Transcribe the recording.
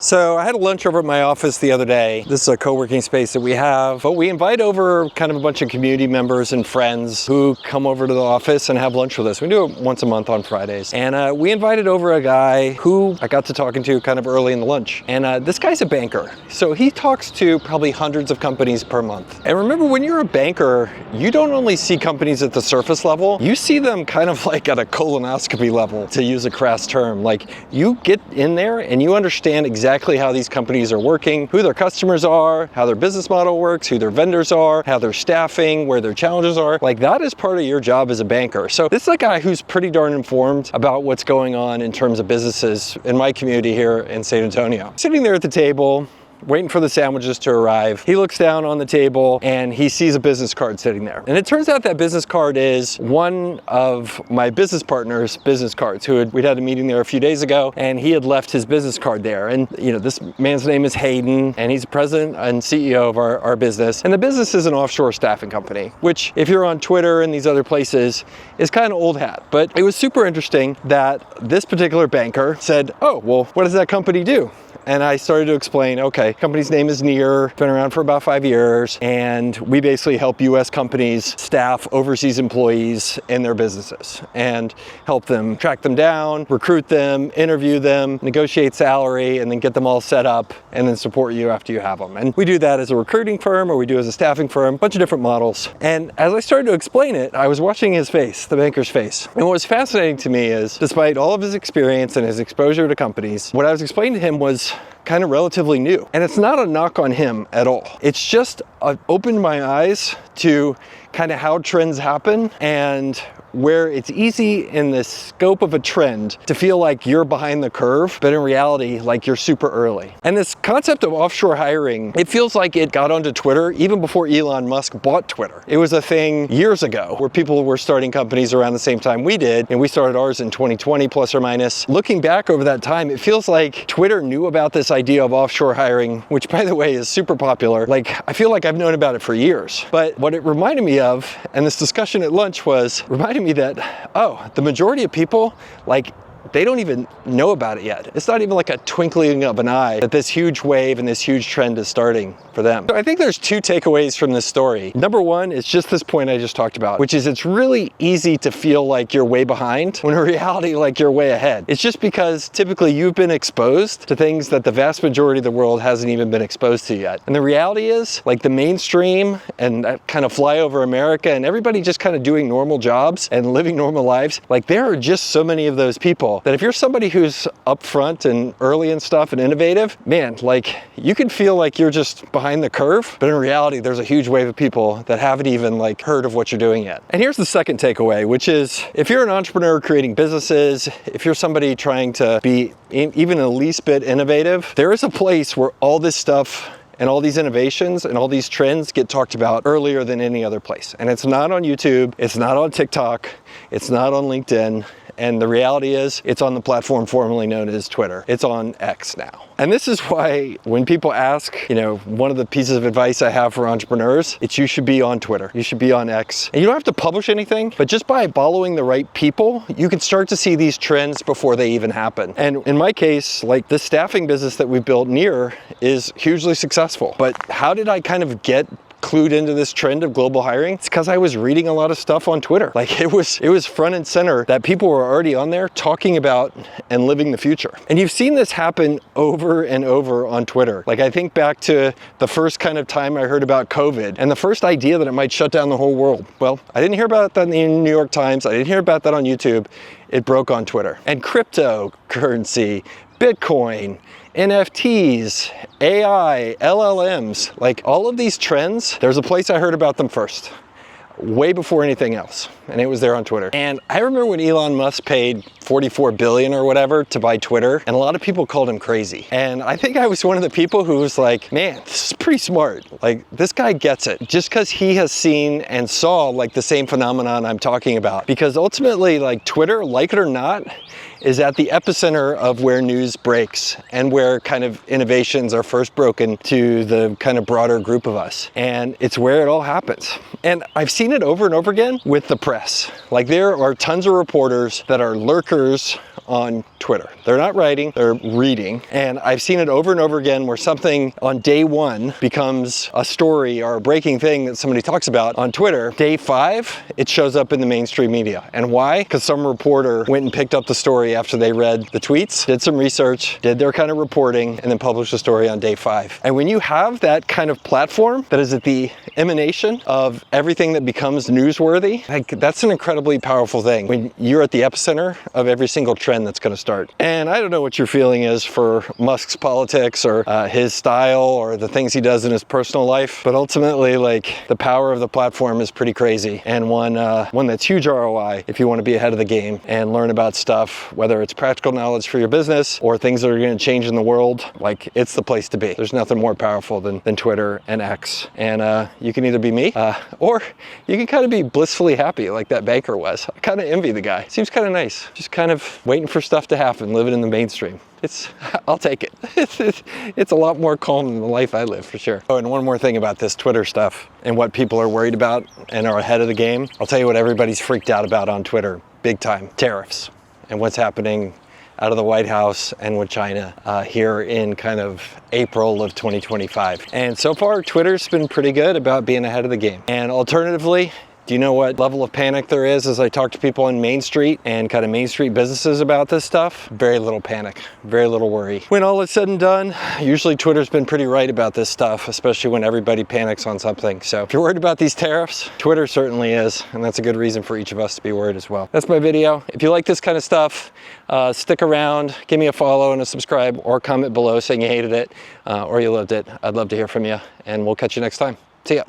So I had a lunch over at my office the other day. This is a co-working space that we have, but we invite over kind of a bunch of community members and friends who come over to the office and have lunch with us. We do it once a month on Fridays. And we invited over a guy who I got to talking to kind of early in the lunch. And this guy's a banker. So he talks to probably hundreds of companies per month. And remember, when you're a banker, you don't only see companies at the surface level, you see them kind of like at a colonoscopy level, to use a crass term. Like, you get in there and you understand exactly how these companies are working, who their customers are, how their business model works, who their vendors are, how they're staffing, where their challenges are. Like, that is part of your job as a banker. So this is a guy who's pretty darn informed about what's going on in terms of businesses in my community here in San Antonio. Sitting there at the table, waiting for the sandwiches to arrive, he looks down on the table and he sees a business card sitting there. And it turns out that business card is one of my business partner's business cards. We'd had a meeting there a few days ago, and he had left his business card there. And you know, this man's name is Hayden, and he's president and CEO of our business. And the business is an offshore staffing company, which, if you're on Twitter and these other places, is kind of old hat. But it was super interesting that this particular banker said, "Oh, well, what does that company do?" And I started to explain, okay, company's name is Near, been around for about 5 years, and we basically help US companies staff overseas employees in their businesses and help them track them down, recruit them, interview them, negotiate salary, and then get them all set up and then support you after you have them. And we do that as a recruiting firm, or we do as a staffing firm, a bunch of different models. And as I started to explain it, I was watching his face, the banker's face. And what was fascinating to me is, despite all of his experience and his exposure to companies, what I was explaining to him was kind of relatively new. And it's not a knock on him at all. It's just opened my eyes to kind of how trends happen, and where it's easy in the scope of a trend to feel like you're behind the curve, but in reality, like you're super early. And this concept of offshore hiring, it feels like it got onto Twitter even before Elon Musk bought Twitter. It was a thing years ago where people were starting companies around the same time we did, and we started ours in 2020 plus or minus. Looking back over that time, it feels like Twitter knew about this idea of offshore hiring, which, by the way, is super popular. Like, I feel like I've known about it for years. But what it reminded me of, and this discussion at lunch reminded me that, oh, the majority of people, like, they don't even know about it yet. It's not even like a twinkling of an eye that this huge wave and this huge trend is starting for them. So I think there's two takeaways from this story. Number one is just this point I just talked about, which is it's really easy to feel like you're way behind when in reality, like, you're way ahead. It's just because typically you've been exposed to things that the vast majority of the world hasn't even been exposed to yet. And the reality is, like, the mainstream and that kind of flyover America and everybody just kind of doing normal jobs and living normal lives, like, there are just so many of those people that if you're somebody who's upfront and early and stuff and innovative, man, like, you can feel like you're just behind the curve, but in reality, there's a huge wave of people that haven't even, like, heard of what you're doing yet. And here's the second takeaway, which is, if you're an entrepreneur creating businesses, if you're somebody trying to be even the least bit innovative, there is a place where all this stuff and all these innovations and all these trends get talked about earlier than any other place. And it's not on YouTube, it's not on TikTok, it's not on LinkedIn. And the reality is, it's on the platform formerly known as Twitter. It's on X now. And this is why when people ask, you know, one of the pieces of advice I have for entrepreneurs, it's you should be on Twitter. You should be on X. And you don't have to publish anything, but just by following the right people, you can start to see these trends before they even happen. And in my case, like, the staffing business that we built Near is hugely successful. But how did I kind of get clued into this trend of global hiring? It's because I was reading a lot of stuff on Twitter. Like, it was front and center that people were already on there talking about and living the future. And you've seen this happen over and over on Twitter. Like, I think back to the first kind of time I heard about COVID and the first idea that it might shut down the whole world. Well, I didn't hear about that in the New York Times. I didn't hear about that on YouTube. It broke on Twitter. And cryptocurrency, Bitcoin, NFTs, AI, LLMs, like, all of these trends, there's a place I heard about them first, way before anything else, and it was there on Twitter. And I remember when Elon Musk paid $44 billion or whatever to buy Twitter, and a lot of people called him crazy. And I think I was one of the people who was like, man, this is pretty smart. Like, this guy gets it, just because he has seen and saw, like, the same phenomenon I'm talking about. Because ultimately, like, Twitter, like it or not, is at the epicenter of where news breaks and where kind of innovations are first broken to the kind of broader group of us. And it's where it all happens. And I've seen it over and over again with the press. Like, there are tons of reporters that are lurkers on Twitter. They're not writing, they're reading. And I've seen it over and over again where something on day 1 becomes a story or a breaking thing that somebody talks about on Twitter. Day 5, it shows up in the mainstream media. And why? Because some reporter went and picked up the story after they read the tweets, did some research, did their kind of reporting, and then published a story on day 5. And when you have that kind of platform that is at the emanation of everything that becomes newsworthy, like, that's an incredibly powerful thing when you're at the epicenter of every single trend that's going to start. And I don't know what your feeling is for Musk's politics or his style or the things he does in his personal life, but ultimately, like, the power of the platform is pretty crazy, and one that's huge ROI if you want to be ahead of the game and learn about stuff, whether it's practical knowledge for your business or things that are going to change in the world. Like, it's the place to be. There's nothing more powerful than Twitter and X. And you can either be me or you can kind of be blissfully happy like that banker was. I kind of envy the guy. Seems kind of nice. Just kind of waiting for stuff to happen, living in the mainstream. I'll take it. It's a lot more calm than the life I live, for sure. Oh, and one more thing about this Twitter stuff and what people are worried about and are ahead of the game. I'll tell you what everybody's freaked out about on Twitter, big time. Tariffs and what's happening out of the White House and with China here in kind of April of 2025. And so far, Twitter's been pretty good about being ahead of the game. And alternatively, do you know what level of panic there is as I talk to people on Main Street and kind of Main Street businesses about this stuff? Very little panic, very little worry. When all is said and done, usually Twitter's been pretty right about this stuff, especially when everybody panics on something. So if you're worried about these tariffs, Twitter certainly is, and that's a good reason for each of us to be worried as well. That's my video. If you like this kind of stuff, stick around, give me a follow and a subscribe, or comment below saying you hated it or you loved it. I'd love to hear from you, and we'll catch you next time. See ya.